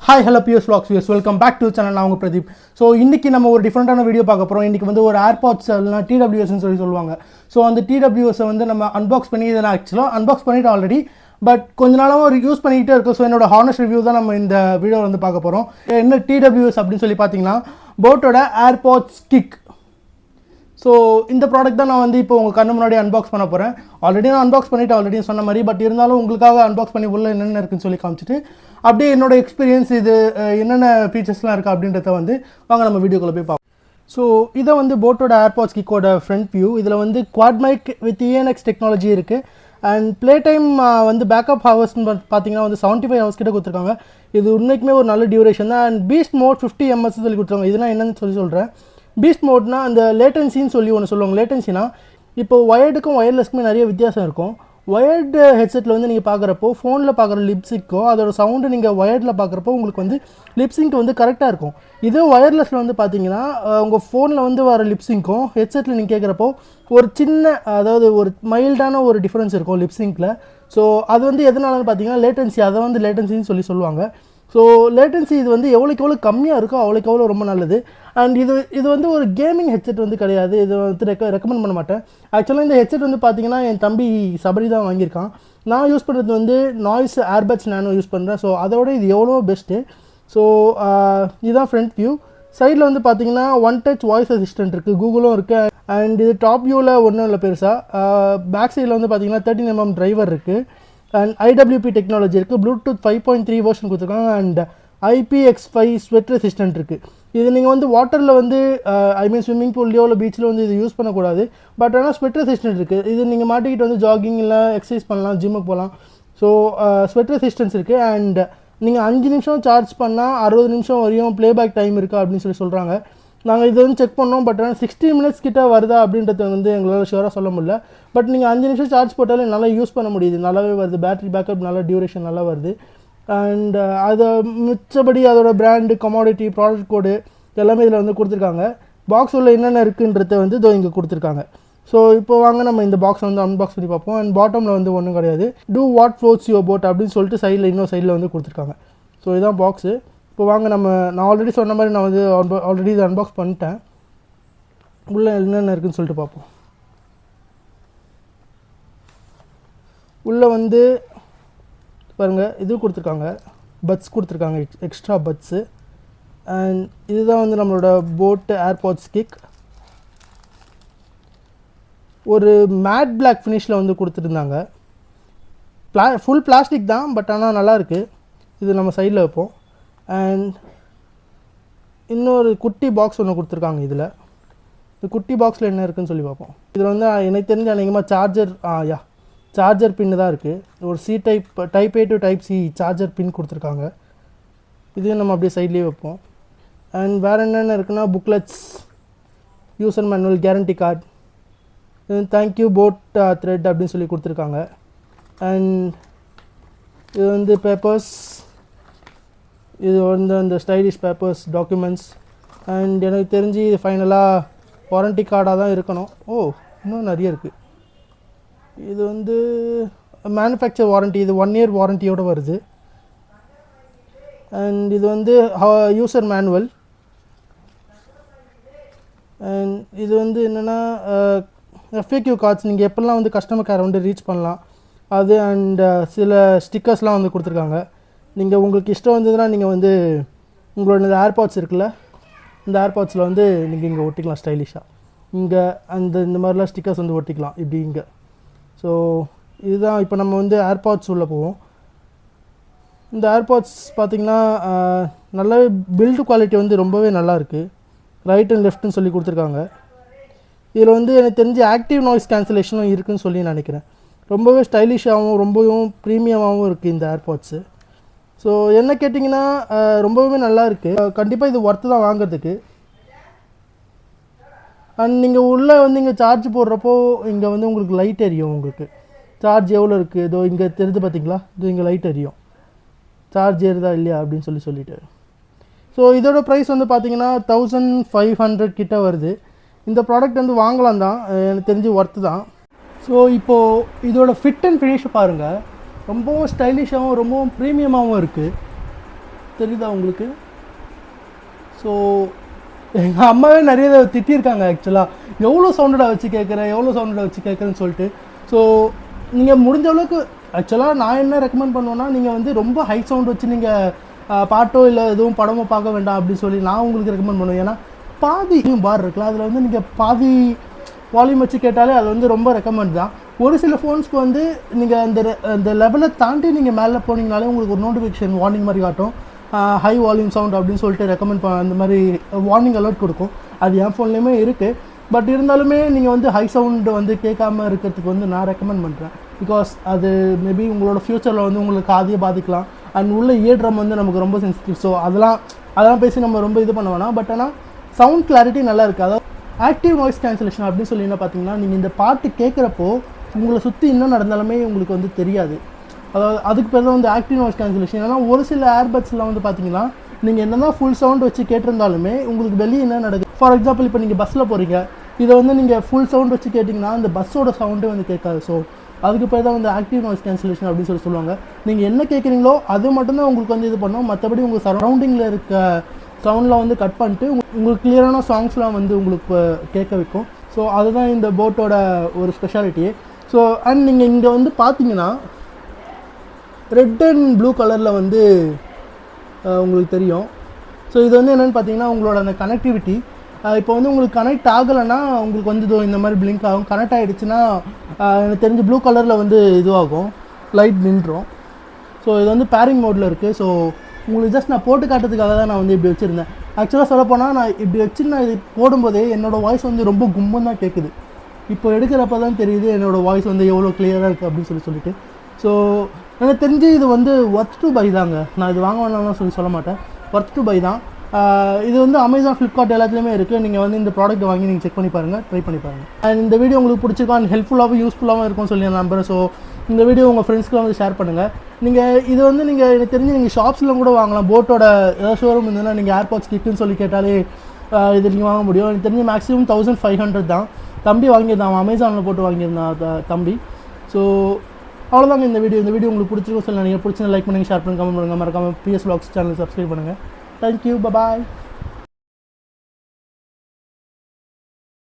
Hi, hello psvlogs viewers, welcome back to the channel. நான் உங்க Pradeep. So இன்றைக்கி நம்ம ஒரு டிஃப்ரெண்ட்டான வீடியோ பார்க்க போகிறோம். இன்றைக்கி வந்து ஒரு ஏர்பாட்ஸ் இல்லைனா TWSன்னு சொல்லுவாங்க. ஸோ அந்த TWSை வந்து நம்ம அன்பாக்ஸ் பண்ணி இதை நான் ஆக்சுவலாக அன்பாக்ஸ் பண்ணிவிட்டு ஆல்ரெடி, பட் கொஞ்ச நாளாக ஒரு யூஸ் பண்ணிக்கிட்டே இருக்கும். ஸோ என்னோட ஹானஸ்ட் ரிவ்யூ தான் நம்ம இந்த வீடியோவில் வந்து பார்க்க போகிறோம். என்ன TWS அப்படின்னு சொல்லி பார்த்தீங்கன்னா BoAtோட ஏர்பாட்ஸ் கிக். ஸோ இந்த ப்ராடக்ட் தான் நான் வந்து இப்போ உங்கள் கண்ணு முன்னாடி அன்பாக்ஸ் பண்ண போகிறேன். ஆல்ரெடி நான் அன்பாக்ஸ் பண்ணிவிட்டு ஆல்ரெடி சொன்ன மாதிரி, பட் இருந்தாலும் உங்களுக்காக அன்பாக்ஸ் பண்ணி உள்ள என்னென்ன இருக்குன்னு சொல்லி காமிச்சிட்டு அப்படியே என்னோடய எக்ஸ்பீரியன்ஸ் இது என்னென்ன ஃபீச்சர்ஸ்லாம் இருக்குது அப்படின்றத வந்து வாங்க நம்ம வீடியோக்குள்ளே போய் பார்ப்போம். ஸோ இதை வந்து BoAtோட ஏர்பாட்ஸ் கிக்கோட ஃப்ரண்ட் வியூ. இதில் வந்து quad mic with ENX technology இருக்குது. அண்ட் ப்ளே டைம் வந்து பேக்கப் ஹவர்ஸ்னு பார்த்தீங்கன்னா வந்து 75 ஹவர்ஸ் கிட்ட கொடுத்துருக்காங்க. இது உண்மைக்குமே ஒரு நல்ல டியூரேஷன் தான். அண்ட் பீஸ்ட் மோட் 50 ms சொல்லி கொடுத்துருக்காங்க. இதெல்லாம் என்னன்னு சொல்கிறேன். பீஸ்ட் மோட்னா அந்த லேட்டன்சின்னு சொல்லி ஒன்று சொல்லுவாங்க. லேட்டன்சினா இப்போ ஒயர்டுக்கும் ஒயர்லெஸ்க்குமே நிறைய வித்தியாசம் இருக்கும். ஒயர்டு ஹெட்செட்டில் வந்து நீங்கள் பார்க்குறப்போ ஃபோனில் பார்க்குற லிப்ஸிக்கோ அதோட சவுண்டு நீங்கள் ஒயர்டில் பார்க்குறப்போ உங்களுக்கு வந்து லிப்ஸிங்க் வந்து கரெக்டாக இருக்கும். இதே ஒயர்லெஸில் வந்து பார்த்தீங்கன்னா உங்கள் ஃபோனில் வந்து வர லிப்ஸிங்க்கும் ஹெட்செட்டில் நீங்கள் கேட்குறப்போ ஒரு சின்ன, அதாவது ஒரு மைல்டான ஒரு டிஃப்ரென்ஸ் இருக்கும் லிப்ஸிங்கில். ஸோ அது வந்து எதனாலன்னு பார்த்தீங்கன்னா லேட்டன்சி, அதை வந்து லேட்டன்சின்னு சொல்லுவாங்க. ஸோ லேட்டன்சி இது வந்து எவ்வளோக்கு எவ்வளோ கம்மியாக இருக்கோ அவ்வளோக்கு எவ்வளோ ரொம்ப நல்லது. அண்ட் இது வந்து ஒரு கேமிங் ஹெட்செட் வந்து கிடையாது. இது வந்து ரெக்கமெண்ட் பண்ண மாட்டேன். ஆக்சுவலாக இந்த ஹெட்செட் வந்து பார்த்தீங்கன்னா என் தம்பி சபரி தான் வாங்கியிருக்கான். நான் யூஸ் பண்ணுறது வந்து நாய்ஸ் ஏர்பட்ஸ் நானோ யூஸ் பண்ணுறேன். ஸோ அதோட இது எவ்வளோ பெஸ்ட்டு. ஸோ இதுதான் ஃப்ரண்ட் வியூ. சைடில் வந்து பார்த்தீங்கன்னா ஒன் டச் வாய்ஸ் அசிஸ்டன்ட் இருக்குது, கூகுளும் இருக்குது. அண்ட் இது டாப் வியூவில் ஒன்றும் இல்லை பெருசாக. பேக் சைடில் வந்து பார்த்தீங்கன்னா 13 mm டிரைவர் இருக்குது. அண்ட் IWP டெக்னாலஜி இருக்குது. ப்ளூடூத் 5.3 வெர்ஷன் கொடுத்துருக்காங்க. அண்ட் IPX5 ஸ்வெட் ரெசிஸ்டன்ட் இருக்குது. இது நீங்கள் வந்து வாட்டரில் வந்து ஸ்விம்மிங் பூல்லையோ இல்லை பீச்சில் வந்து இது யூஸ் பண்ணக்கூடாது. பட் ஆனால் ஸ்வெட் ரெசிஸ்டன்ட் இருக்குது. இது நீங்கள் மாட்டிக்கிட்டு வந்து ஜாகிங் இல்லை எக்ஸசைஸ் பண்ணலாம், ஜிம்முக்கு போகலாம். ஸோ ஸ்வெட் ரெசிஸ்டன்ஸ் இருக்குது. அண்ட் நீங்கள் 5 நிமிஷம் சார்ஜ் பண்ணால் 60 நிமிஷம் வரையும் ப்ளேபேக் டைம் இருக்குது அப்படின்னு சொல்கிறாங்க. நாங்கள் இது வந்து செக் பண்ணோம். பட் ஆனால் 60 minutes கிட்ட வருதா அப்படின்றத வந்து எங்களால் ஷுவராக சொல்ல முடியல. பட் நீங்கள் 5 நிமிஷம் சார்ஜ் போட்டாலே நல்லா யூஸ் பண்ண முடியுது, நல்லாவே வருது. பேட்டரி பேக்கப் நல்லா, டியூரேஷன் நல்லா வருது. அண்ட் அதை மிச்சபடி அதோட பிராண்டு, கமாடிட்டி, ப்ராடக்ட் கோடு எல்லாமே இதில் வந்து கொடுத்துருக்காங்க. பாக்ஸ் உள்ள என்னென்ன இருக்குன்றத வந்து இதோ இங்கே கொடுத்துருக்காங்க. ஸோ இப்போ வாங்க நம்ம இந்த பாக்ஸை வந்து அன்பாக்ஸ் பண்ணி பார்ப்போம். அண்ட் பாட்டமில் வந்து ஒன்றும் கிடையாது. Do what floats your boat அப்படின்னு சொல்லிட்டு சைடில் இன்னொரு சைடில் வந்து கொடுத்துருக்காங்க. ஸோ இதுதான் பாக்ஸு. இப்போ வாங்க நான் ஆல்ரெடி சொன்ன மாதிரி நான் வந்து ஆல்ரெடி இதை அன்பாக்ஸ் பண்ணிட்டேன். உள்ளே என்னென்ன இருக்குதுன்னு சொல்லிட்டு பார்ப்போம். உள்ளே வந்து பாருங்கள், இது கொடுத்துருக்காங்க, பட்ஸ் கொடுத்துருக்காங்க, எக்ஸ்ட்ரா பட்ஸு. அண்ட் இதுதான் வந்து நம்மளோட BoAt ஏர்பாட்ஸ் கிக். ஒரு மேட் பிளாக் ஃபினிஷில் வந்து கொடுத்துருந்தாங்க. ஃபுல் பிளாஸ்டிக் தான், பட் ஆனால் நல்லாயிருக்கு. இது நம்ம சைடில் வைப்போம். அண்ட் இன்னொரு குட்டி பாக்ஸ் ஒன்று கொடுத்துருக்காங்க. இதில் இந்த குட்டி பாக்ஸில் என்ன இருக்குதுன்னு சொல்லி பார்ப்போம். இதில் வந்து எனக்கு தெரிஞ்ச அநேகமாக சார்ஜர் பின்னு தான் இருக்குது. ஒரு type A to type C charger pin கொடுத்துருக்காங்க. இதையும் நம்ம அப்படியே சைட்லேயே வைப்போம். அண்ட் வேறு என்னென்ன இருக்குன்னா booklets, user manual, guarantee card, thank you BoAt thread அப்படின்னு சொல்லி கொடுத்துருக்காங்க. அண்ட் இது வந்து பேப்பர்ஸ், இது வந்து அந்த ஸ்டைலிஷ் பேப்பர்ஸ், டாக்குமெண்ட்ஸ். அண்ட் எனக்கு தெரிஞ்சு இது ஃபைனலாக வாரண்டி கார்டாக தான் இருக்கணும். இன்னும் நிறைய இருக்குது. இது வந்து மேனுஃபேக்சர் வாரண்டி, இது 1 year வாரண்டியோடு வருது. அண்ட் இது வந்து யூசர் மேனுவல். அண்ட் இது வந்து என்னென்னா FAQ கார்ட்ஸ், நீங்கள் எப்போல்லாம் வந்து கஸ்டமர் கேரை வந்து ரீச் பண்ணலாம் அது. அண்ட் சில ஸ்டிக்கர்ஸ்லாம் வந்து கொடுத்துருக்காங்க. நீங்கள் உங்களுக்கு இஷ்டம் வந்ததுன்னா நீங்கள் வந்து உங்களோட இந்த ஏர்பாட்ஸ் இருக்குல்ல, இந்த ஏர்பாட்ஸில் வந்து நீங்கள் இங்கே ஒட்டிக்கலாம் ஸ்டைலிஷாக. இங்கே இந்த மாதிரிலாம் ஸ்டிக்கர்ஸ் வந்து ஒட்டிக்கலாம் இப்படி இங்கே. ஸோ இதுதான். இப்போ நம்ம வந்து ஏர்பாட்ஸ் உள்ளே போவோம். இந்த ஏர்பாட்ஸ் பார்த்திங்கன்னா நல்லாவே பில்டு குவாலிட்டி வந்து ரொம்பவே நல்லாயிருக்கு. ரைட் அண்ட் லெஃப்ட்னு சொல்லி கொடுத்துருக்காங்க. இதில் வந்து எனக்கு தெரிஞ்சு ஆக்டிவ் நாய்ஸ் கேன்சலேஷனும் இருக்குதுன்னு சொல்லி நினைக்கிறேன். ரொம்பவே ஸ்டைலிஷாகவும் ரொம்பவும் ப்ரீமியமாகவும் இருக்குது இந்த ஏர்பாட்ஸு. ஸோ என்ன கேட்டிங்கன்னா ரொம்பவே நல்லா இருக்குது. கண்டிப்பாக இது ஒர்த்து தான் வாங்கிறதுக்கு. அண்ட் நீங்கள் உள்ளே வந்து இங்கே சார்ஜ் போடுறப்போ இங்கே வந்து உங்களுக்கு லைட் எரியும். உங்களுக்கு சார்ஜ் எவ்வளோ இருக்குது இதோ இங்கே தெரிஞ்சு பார்த்தீங்களா, இதோ இங்கே லைட் எரியும், சார்ஜ் ஏறுதா இல்லையா அப்படின்னு சொல்லிட்டு. ஸோ இதோட ப்ரைஸ் வந்து பார்த்தீங்கன்னா 1500 கிட்ட வருது. இந்த ப்ராடக்ட் வந்து வாங்கலாம் தான், எனக்கு தெரிஞ்சு ஒர்த்து தான். ஸோ இப்போது இதோட ஃபிட் அண்ட் ஃபினிஷ் பாருங்கள், ரொம்பவும் ஸ்டைலிஷாகவும் ரொம்பவும் ப்ரீமியமாகவும் இருக்குது. தெரியுதா உங்களுக்கு? ஸோ எங்கள் அம்மாவே நிறைய திட்டியிருக்காங்க ஆக்சுவலாக, எவ்வளோ சவுண்டடாக வச்சு கேட்குறேன்னு சொல்லிட்டு. ஸோ நீங்கள் முடிஞ்ச அளவுக்கு ஆக்சுவலாக நான் என்ன ரெக்கமெண்ட் பண்ணுவேன்னா, நீங்கள் வந்து ரொம்ப ஹை சவுண்ட் வச்சு நீங்கள் பாட்டோ இல்லை எதுவும் படமோ பார்க்க வேண்டாம் அப்படின்னு சொல்லி நான் உங்களுக்கு ரெக்கமெண்ட் பண்ணுவேன். ஏன்னா பாதி பார் இருக்குல்ல, அதில் வந்து நீங்கள் பாதி வால்யூம் வச்சு கேட்டாலே அது வந்து ரொம்ப ரெக்கமெண்ட் தான். ஒரு சில ஃபோன்ஸ்க்கு வந்து நீங்கள் அந்த லெவலை தாண்டி நீங்கள் மேலே போனீங்கனாலே உங்களுக்கு ஒரு நோட்டிஃபிகேஷன் வார்னிங் மாதிரி காட்டும், ஹை வால்யூம் சவுண்ட் அப்படின்னு சொல்லிட்டு ரெக்கமெண்ட் அந்த மாதிரி வார்னிங் அலர்ட் கொடுக்கும். அது என் ஃபோன்லேயுமே இருக்குது. பட் இருந்தாலுமே நீங்கள் வந்து ஹை சவுண்டு வந்து கேட்காம இருக்கிறதுக்கு வந்து நான் ரெக்கமெண்ட் பண்ணுறேன். பிகாஸ் அது மேபி உங்களோட ஃப்யூச்சரில் வந்து உங்களுக்கு காதியை பாதிக்கலாம். அண்ட் உள்ள இயர்ட்ரம் வந்து நமக்கு ரொம்ப சென்சிட்டிவ். ஸோ அதெல்லாம் பேசி நம்ம ரொம்ப இது பண்ண வேணாம். பட் ஆனால் சவுண்ட் கிளாரிட்டி நல்லா இருக்குது. அதாவது ஆக்டிவ் நாய்ஸ் கேன்சலேஷன் அப்படின்னு சொல்லி என்ன பார்த்தீங்கன்னா, நீங்கள் இந்த பாட்டு கேட்குறப்போ உங்களை சுற்றி என்ன நடந்தாலுமே உங்களுக்கு வந்து தெரியாது. அதாவது அதுக்கு பேர் தான் வந்து ஆக்டிவ் நாய்ஸ் கேன்சலேஷன். ஏன்னா ஒரு சில ஏர்பட்ஸ்லாம் வந்து பார்த்தீங்கன்னா, நீங்கள் என்ன தான் ஃபுல் சவுண்ட் வச்சு கேட்டிருந்தாலுமே உங்களுக்கு வெளியே என்ன நடக்குது. ஃபார் எக்ஸாம்பிள் இப்போ நீங்கள் பஸ்ஸில் போகிறீங்க, இதை வந்து நீங்கள் ஃபுல் சவுண்ட் வச்சு கேட்டிங்கன்னா அந்த பஸ்ஸோட சவுண்டே வந்து கேட்காது. ஸோ அதுக்கு பேர் தான் வந்து ஆக்டிவ் நாய்ஸ் கேன்சலேஷன் அப்படின்னு சொல்லுவாங்க. நீங்கள் என்ன கேட்குறீங்களோ அது மட்டும்தான் உங்களுக்கு வந்து இது பண்ணோம். மற்றபடி உங்கள் சரௌண்டிங்கில் இருக்க சவுண்டில் வந்து கட் பண்ணிட்டு உங்களுக்கு கிளியரான சாங்ஸ்லாம் வந்து உங்களுக்கு கேட்க வைக்கும். ஸோ அதுதான் இந்த போட்டோட ஒரு ஸ்பெஷாலிட்டியே. ஸோ அண்ட் நீங்கள் இங்கே வந்து பார்த்தீங்கன்னா ரெட் அண்ட் ப்ளூ கலரில் வந்து உங்களுக்கு தெரியும். ஸோ இது வந்து என்னென்னு பார்த்தீங்கன்னா உங்களோட அந்த கனெக்டிவிட்டி. இப்போ வந்து உங்களுக்கு கனெக்ட் ஆகலைன்னா உங்களுக்கு வந்து இந்த மாதிரி பிளிங்க் ஆகும். கனெக்ட் ஆகிடுச்சுன்னா எனக்கு தெரிஞ்சு ப்ளூ கலரில் வந்து இதுவாகும், லைட் நின்றும். ஸோ இது வந்து பேரிங் மோடில் இருக்குது. ஸோ உங்களுக்கு ஜஸ்ட் நான் போட்டு காட்டுறதுக்காக தான் நான் வந்து இப்படி வச்சுருந்தேன். ஆக்சுவலாக சொல்லப்போனால் நான் இப்படி வச்சு நான் இது போடும்போதே என்னோடய வாய்ஸ் வந்து ரொம்ப கும்பம் தான் கேட்குது. இப்போ எடுக்கிறப்ப தான் தெரியுது என்னோடய வாய்ஸ் வந்து எவ்வளோ கிளியராக இருக்குது அப்படின்னு சொல்லிட்டு. ஸோ எனக்கு தெரிஞ்சு இது வந்து ஒர்த் டு பை தாங்க. நான் இது வாங்க வேணாம்னு சொல்ல மாட்டேன், ஒர்த் டு பை தான். இது வந்து அமேசான், ஃப்ளிப்கார்ட் எல்லாத்துலேயுமே இருக்குது. நீங்கள் வந்து இந்த ப்ராடக்ட் வாங்கி நீங்கள் செக் பண்ணி பாருங்கள், ட்ரை பண்ணி பாருங்கள். அண்ட் இந்த வீடியோ உங்களுக்கு பிடிச்சிருக்கா அண்ட் ஹெல்ப்ஃபுல்லாகவும் யூஸ்ஃபுல்லாகவும் இருக்கும்னு சொல்லி நான் நம்புறேன். ஸோ இந்த வீடியோ உங்கள் ஃப்ரெண்ட்ஸ்க்குலாம் வந்து ஷேர் பண்ணுங்கள். நீங்கள் இது வந்து நீங்கள் எனக்கு தெரிஞ்சு நீங்கள் ஷாப்ஸில் கூட வாங்கலாம். போட்டோட ஏதாவது ஷோரூம் இருந்ததுன்னா நீங்கள் ஏர்பாட்ஸ் கிட்டுன்னு சொல்லி கேட்டாலே இது நீங்கள் வாங்க முடியும். எனக்கு தெரிஞ்சு மேக்ஸிமம் 1500 தான். தம்பி வாங்கியிருந்தான், அவன் அமேசானில் போட்டு வாங்கியிருந்தான் தம்பி. ஸோ அவ்வளோதாங்க இந்த வீடியோ உங்களுக்கு பிடிச்சிருக்கும் சொல்லி நீங்கள் பிடிச்சிருந்தா லைக் பண்ணுங்கள், ஷேர் பண்ணுங்கள், கமெண்ட் பண்ணுங்கள். மறக்காமல் psvlogs சேனல் சப்ஸ்கிரைப் பண்ணுங்கள். தேங்க்யூ, பாய்.